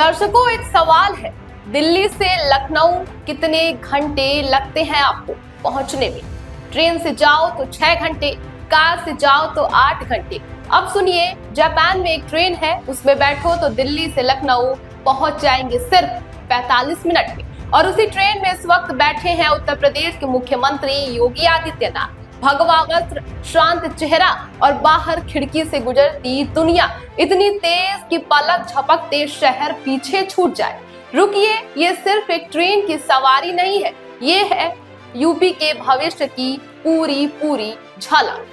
दर्शकों, एक सवाल है, दिल्ली से लखनऊ कितने घंटे लगते हैं आपको पहुंचने में? ट्रेन से जाओ तो 6 घंटे, कार से जाओ तो 8 घंटे। अब सुनिए, जापान में एक ट्रेन है, उसमें बैठो तो दिल्ली से लखनऊ पहुंच जाएंगे सिर्फ 45 मिनट में। और उसी ट्रेन में इस वक्त बैठे हैं उत्तर प्रदेश के मुख्यमंत्री योगी आदित्यनाथ। भगवा वस्त्र, शांत चेहरा और बाहर खिड़की से गुजरती दुनिया इतनी तेज कि पलक झपकते शहर पीछे छूट जाए। रुकिए, ये सिर्फ एक ट्रेन की सवारी नहीं है, ये है यूपी के भविष्य की पूरी झलक।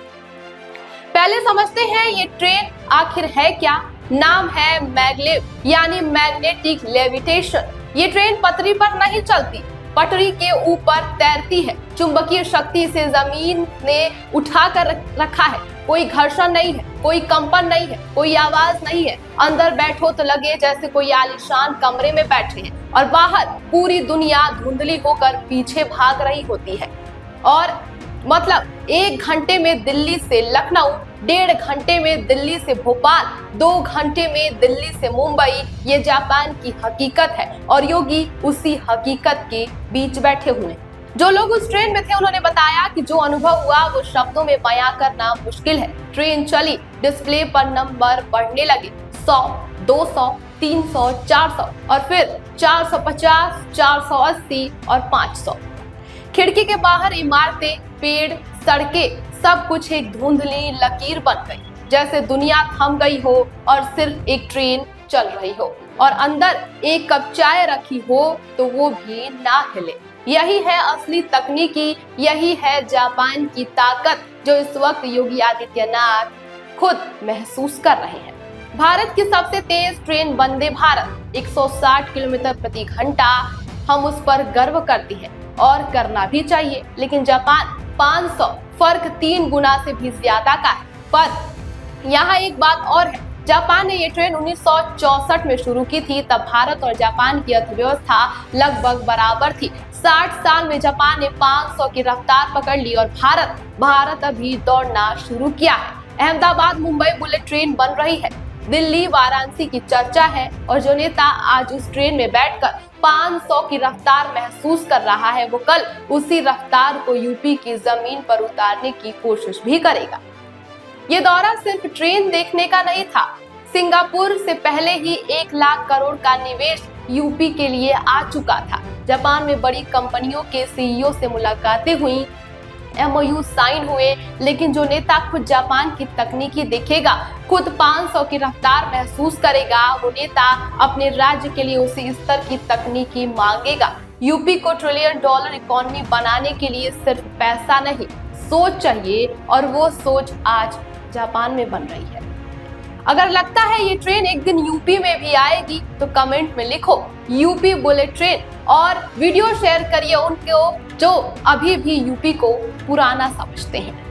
पहले समझते हैं ये ट्रेन आखिर है क्या। नाम है मैगलेव, यानी मैग्नेटिक लेविटेशन। ये ट्रेन पटरी पर नहीं चलती, पटरी के ऊपर तैरती है। चुंबकीय शक्ति से जमीन ने उठा कर रखा है। कोई घर्षण नहीं है, कोई कंपन नहीं है, कोई आवाज नहीं है। अंदर बैठो तो लगे जैसे कोई आलीशान कमरे में बैठे हैं और बाहर पूरी दुनिया धुंधली होकर पीछे भाग रही होती है। और मतलब 1 घंटे में दिल्ली से लखनऊ, 1.5 घंटे में दिल्ली से भोपाल, 2 घंटे में दिल्ली से मुंबई, ये जापान की हकीकत है और योगी उसी हकीकत के बीच बैठे हुए। जो लोग उस ट्रेन में थे उन्होंने बताया कि जो अनुभव हुआ वो शब्दों में बयां करना मुश्किल है। ट्रेन चली, डिस्प्ले पर नंबर बढ़ने लगे, 100, 200, 300, 400 और फिर 450, 480 और 500। खिड़की के बाहर इमारतें, पेड़, सड़कें, सब कुछ एक धुंधली लकीर बन गई, जैसे दुनिया थम गई हो और सिर्फ एक ट्रेन चल रही हो और अंदर एक कप चाय रखी हो तो वो भी ना हिले। यही है असली तकनीकी, यही है जापान की ताकत जो इस वक्त योगी आदित्यनाथ खुद महसूस कर रहे हैं। भारत की सबसे तेज ट्रेन वंदे भारत 160 किलोमीटर प्रति घंटा, हम उस पर गर्व करते हैं और करना भी चाहिए। लेकिन जापान 500, फर्क 3 गुना से भी ज्यादा का है। पर यहाँ एक बात और है, जापान ने ये ट्रेन 1964 में शुरू की थी। तब भारत और जापान की अर्थव्यवस्था लगभग बराबर थी। 60 साल में जापान ने 500 की रफ्तार पकड़ ली और भारत अभी दौड़ना शुरू किया है। अहमदाबाद मुंबई बुलेट ट्रेन बन रही है, दिल्ली वाराणसी की चर्चा है और जो नेता आज उस ट्रेन में बैठकर 500 की रफ्तार महसूस कर रहा है वो कल उसी रफ्तार को यूपी की जमीन पर उतारने की कोशिश भी करेगा। ये दौरा सिर्फ ट्रेन देखने का नहीं था। सिंगापुर से पहले ही 1 लाख करोड़ का निवेश यूपी के लिए आ चुका था। जापान में बड़ी कंपनियों के सीईओ से मुलाकातें हुई, MOU साइन हुए, लेकिन जो नेता खुद जापान की तकनीकी देखेगा, खुद 500 की रफ्तार महसूस करेगा, वो नेता अपने राज्य के लिए उसी स्तर की तकनीकी मांगेगा। यूपी को $1 ट्रिलियन इकोनॉमी बनाने के लिए सिर्फ पैसा नहीं, सोच चाहिए और वो सोच आज जापान में बन रही है। अगर लगता है ये ट्रेन एक दिन यूपी में भी आएगी तो कमेंट में लिखो यूपी बुलेट ट्रेन और वीडियो शेयर करिए उनको जो अभी भी यूपी को पुराना समझते हैं।